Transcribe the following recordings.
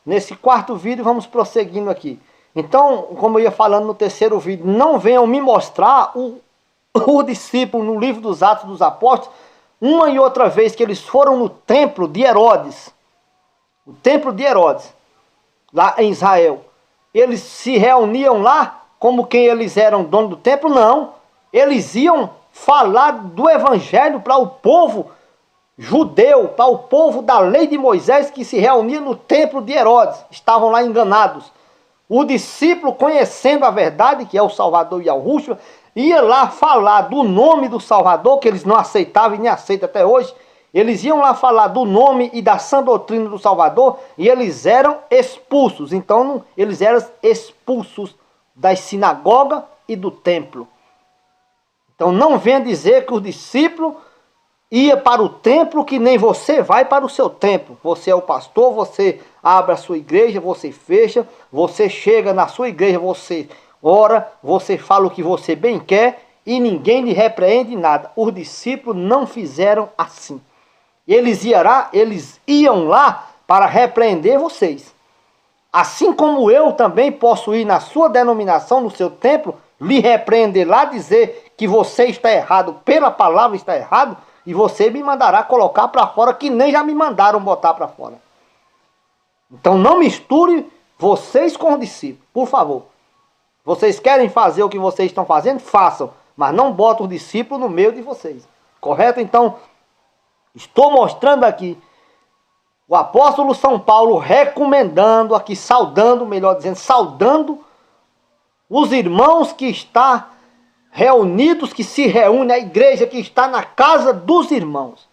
nesse quarto vídeo, vamos prosseguindo aqui. Então, como eu ia falando no terceiro vídeo, não venham me mostrar o discípulo no livro dos Atos dos Apóstolos, uma e outra vez que eles foram no templo de Herodes, o templo de Herodes, lá em Israel. Eles se reuniam lá como quem eles eram dono do templo? Não. Eles iam falar do evangelho para o povo judeu, para o povo da lei de Moisés que se reunia no templo de Herodes. Estavam lá enganados. O discípulo, conhecendo a verdade, que é o Salvador Yahushua, ia lá falar do nome do Salvador, que eles não aceitavam e nem aceitam até hoje. Eles iam lá falar do nome e da sã doutrina do Salvador, e eles eram expulsos. Então, eles eram expulsos das sinagogas e do templo. Então, não venha dizer que o discípulo ia para o templo, que nem você vai para o seu templo. Você é o pastor, você abre a sua igreja, você fecha, você chega na sua igreja, você ora, você fala o que você bem quer e ninguém lhe repreende nada. Os discípulos não fizeram assim. Eles iam lá para repreender vocês. Assim como eu também posso ir na sua denominação, no seu templo, lhe repreender lá, dizer que você está errado, pela palavra está errado, e você me mandará colocar para fora, que nem já me mandaram botar para fora. Então não misture vocês com os discípulos, por favor. Vocês querem fazer o que vocês estão fazendo? Façam, mas não botem os discípulos no meio de vocês. Correto? Então, estou mostrando aqui o apóstolo São Paulo recomendando aqui, saudando, melhor dizendo, saudando os irmãos que estão reunidos, que se reúnem, a igreja que está na casa dos irmãos.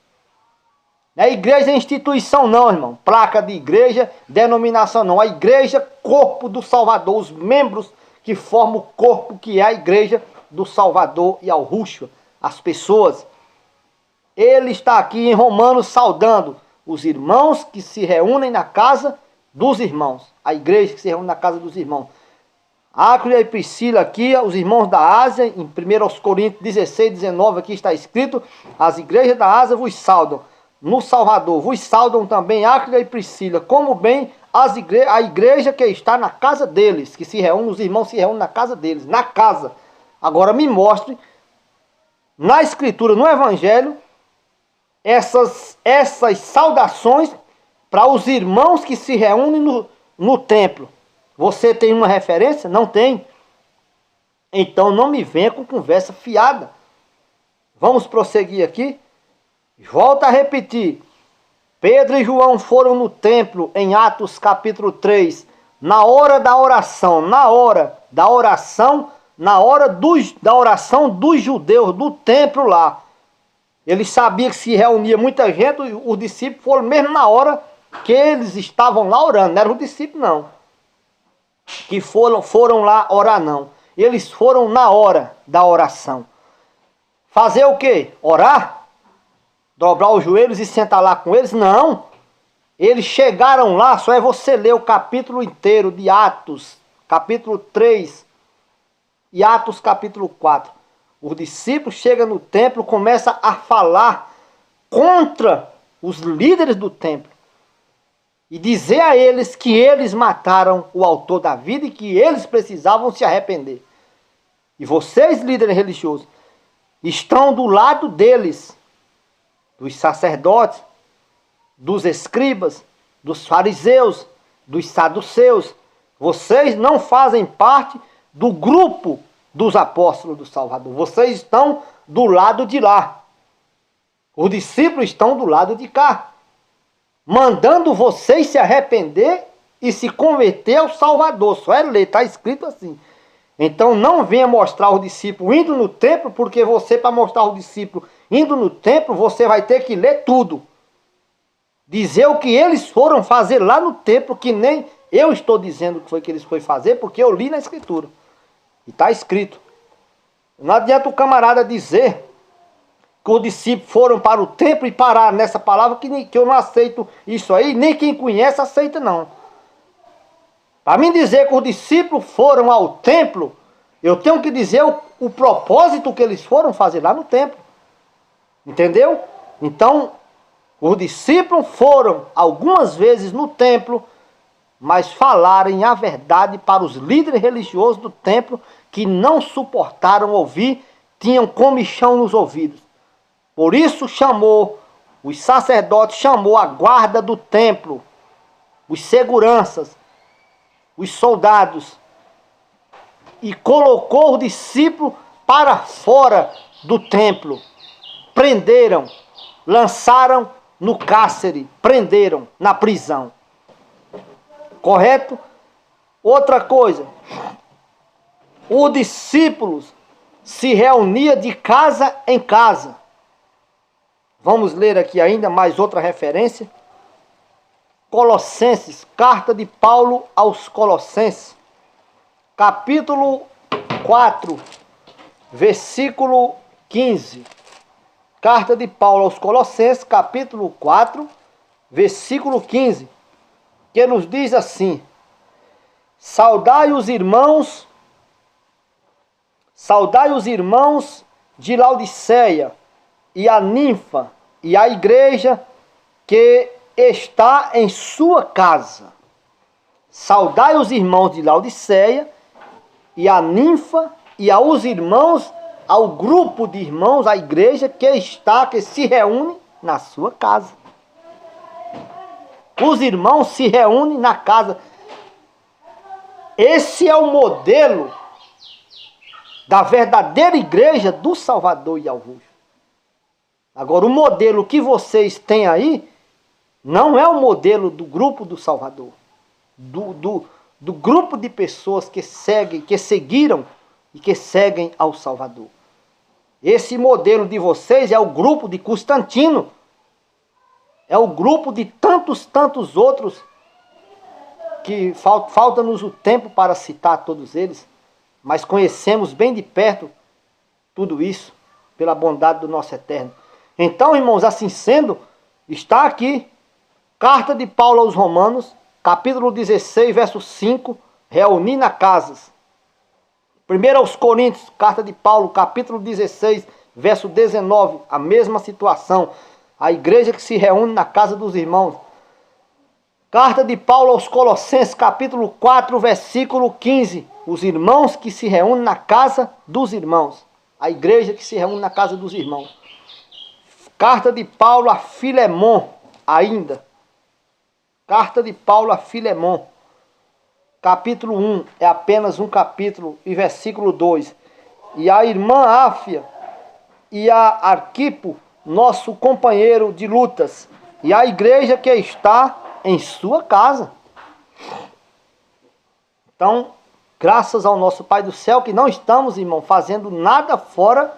A igreja é instituição não, irmão. Placa de igreja, denominação não. A igreja, corpo do Salvador, os membros que formam o corpo que é a igreja do Salvador e Yahushua, as pessoas. Ele está aqui em Romanos saudando os irmãos que se reúnem na casa dos irmãos. A igreja que se reúne na casa dos irmãos. Áquila e Priscila aqui, os irmãos da Ásia, em 1 Coríntios 16, 19, aqui está escrito, as igrejas da Ásia vos saudam. No Salvador vos saudam também Áquila e Priscila, como bem a igreja que está na casa deles, que se reúne, os irmãos se reúnem na casa deles, na casa. Agora me mostre, na Escritura, no Evangelho, essas saudações para os irmãos que se reúnem no templo. Você tem uma referência? Não tem. Então não me venha com conversa fiada. Vamos prosseguir aqui. Volta a repetir. Pedro e João foram no templo em Atos capítulo 3. Na hora da oração. Na hora da oração. Na hora da oração dos judeus do templo lá. Eles sabiam que se reunia muita gente. Os discípulos foram mesmo na hora que eles estavam lá orando. Não eram os discípulos não. Que foram lá orar não. Eles foram na hora da oração. Fazer o quê? Orar? Dobrar os joelhos e sentar lá com eles? Não. Eles chegaram lá, só é você ler o capítulo inteiro de Atos, capítulo 3 e Atos capítulo 4. Os discípulos chegam no templo, começam a falar contra os líderes do templo. E dizer a eles que eles mataram o autor da vida e que eles precisavam se arrepender. E vocês, líderes religiosos, estão do lado deles, dos sacerdotes, dos escribas, dos fariseus, dos saduceus. Vocês não fazem parte do grupo dos apóstolos do Salvador. Vocês estão do lado de lá. Os discípulos estão do lado de cá, mandando vocês se arrepender e se converter ao Salvador. Só é ler, está escrito assim. Então não venha mostrar o discípulo indo no templo, porque você, para mostrar o discípulo indo no templo, você vai ter que ler tudo. Dizer o que eles foram fazer lá no templo, que nem eu estou dizendo que foi que eles foram fazer, porque eu li na Escritura. E está escrito. Não adianta o camarada dizer que os discípulos foram para o templo e pararam nessa palavra, que eu não aceito isso aí, nem quem conhece aceita não. Para mim dizer que os discípulos foram ao templo, eu tenho que dizer o propósito que eles foram fazer lá no templo. Entendeu? Então, os discípulos foram algumas vezes no templo mas falarem a verdade para os líderes religiosos do templo, que não suportaram ouvir, tinham comichão nos ouvidos. Por isso os sacerdotes chamou a guarda do templo, os seguranças, os soldados, e colocou os discípulos para fora do templo. Prenderam, lançaram no cárcere, prenderam na prisão. Correto? Outra coisa, os discípulos se reuniam de casa em casa. Vamos ler aqui ainda mais outra referência. Colossenses, carta de Paulo aos Colossenses, capítulo 4, versículo 15. Carta de Paulo aos Colossenses, capítulo 4, versículo 15, que nos diz assim: saudai os irmãos de Laodiceia e a Ninfa e a igreja que está em sua casa. Saudai os irmãos de Laodiceia e a Ninfa e aos irmãos, ao grupo de irmãos, a igreja que se reúne na sua casa. Os irmãos se reúnem na casa. Esse é o modelo da verdadeira igreja do Salvador e Augusto. Agora, o modelo que vocês têm aí não é o modelo do grupo do Salvador, do grupo de pessoas que seguiram e que seguem ao Salvador. Esse modelo de vocês é o grupo de Constantino, é o grupo de tantos outros, que falta-nos o tempo para citar todos eles, mas conhecemos bem de perto tudo isso, pela bondade do nosso Eterno. Então, irmãos, assim sendo, está aqui, carta de Paulo aos Romanos, capítulo 16, verso 5, reunir na casas. Primeiro aos Coríntios, carta de Paulo, capítulo 16, verso 19, a mesma situação. A igreja que se reúne na casa dos irmãos. Carta de Paulo aos Colossenses, capítulo 4, versículo 15. Os irmãos que se reúnem na casa dos irmãos. A igreja que se reúne na casa dos irmãos. Carta de Paulo a Filemon, ainda. Carta de Paulo a Filemon, capítulo 1, é apenas um capítulo, e versículo 2. E a irmã Áfia e a Arquipo, nosso companheiro de lutas, e a igreja que está em sua casa. Então, graças ao nosso Pai do céu, que não estamos, irmão, fazendo nada fora